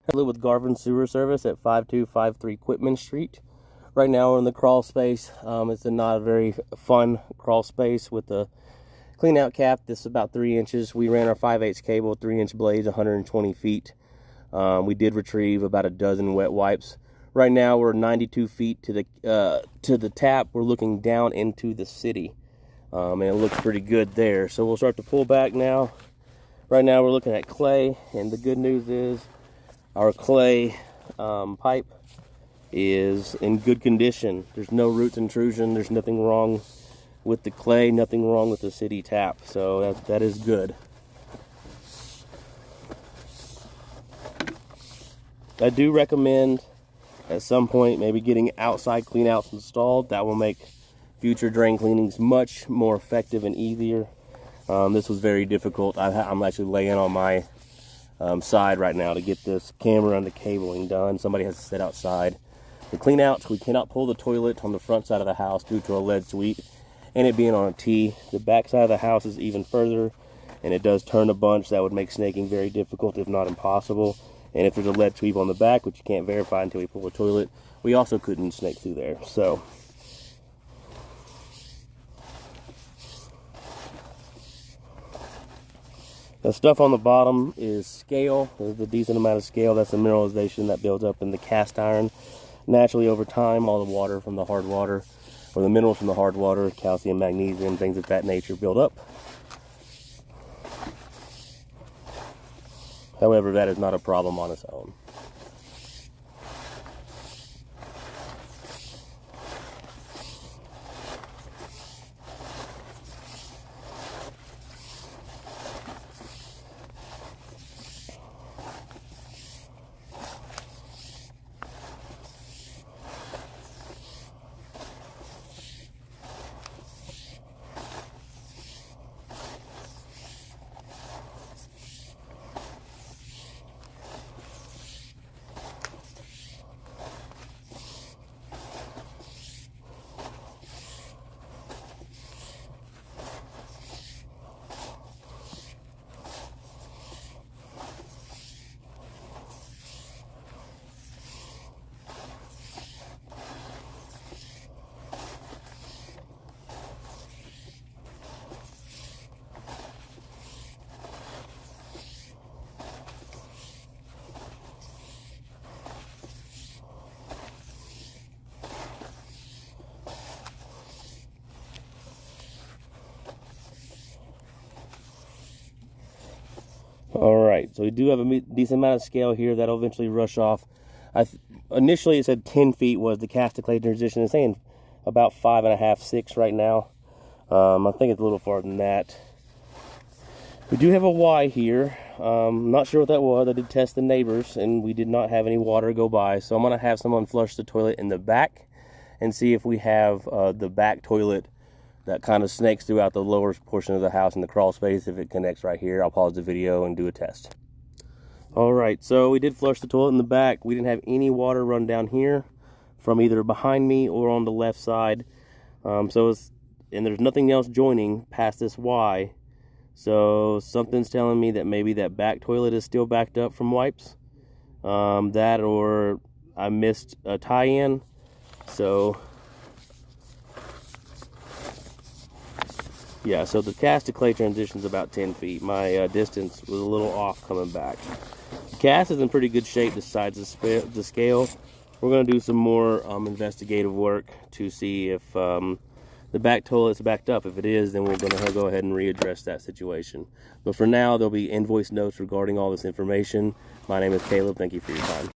I live with Garvin Sewer Service at 5253 Quitman Street. Right now we're in the crawl space. It's not a very fun crawl space with the clean out cap. This is about 3 inches. We ran our 5/8 cable, 3-inch blades, 120 feet. We did retrieve about a dozen wet wipes. Right now we're 92 feet to the tap. We're looking down into the city, and it looks pretty good there. So we'll start to pull back now. Right now we're looking at clay, and the good news is our clay pipe is in good condition. There's no roots intrusion. There's nothing wrong with the clay, nothing wrong with the city tap. So that is good. I do recommend at some point maybe getting outside clean outs installed. That will make future drain cleanings much more effective and easier. This was very difficult. I'm actually laying on my side right now to get this camera and the cabling done. Somebody has to sit outside. The clean outs, we cannot pull the toilet on the front side of the house due to a lead sweep and it being on a T. The back side of the house is even further, and it does turn a bunch. That would make snaking very difficult, if not impossible. And if there's a lead sweep on the back, which you can't verify until we pull the toilet, we also couldn't snake through there. So the stuff on the bottom is scale. There's a decent amount of scale. That's the mineralization that builds up in the cast iron. Naturally, over time, all the water from the hard water, or the minerals from the hard water, calcium, magnesium, things of that nature build up. However, that is not a problem on its own. Alright, so we do have a decent amount of scale here. That'll eventually rush off. Initially it said 10 feet was the cast to clay transition. It's saying about 5.5, 6 right now. I think it's a little farther than that. We do have a Y here. Not sure what that was. I did test the neighbors and we did not have any water go by. So I'm going to have someone flush the toilet in the back and see if we have the back toilet that kind of snakes throughout the lower portion of the house in the crawl space. If it connects right here, I'll pause the video and do a test. Alright, so we did flush the toilet in the back. We didn't have any water run down here from either behind me or on the left side. And there's nothing else joining past this Y. So something's telling me that maybe that back toilet is still backed up from wipes. That or I missed a tie-in. So yeah, so the cast to clay transition is about 10 feet. My distance was a little off coming back. The cast is in pretty good shape besides the scale. We're going to do some more investigative work to see if the back toilet's backed up. If it is, then we're going to go ahead and readdress that situation. But for now, there'll be invoice notes regarding all this information. My name is Caleb. Thank you for your time.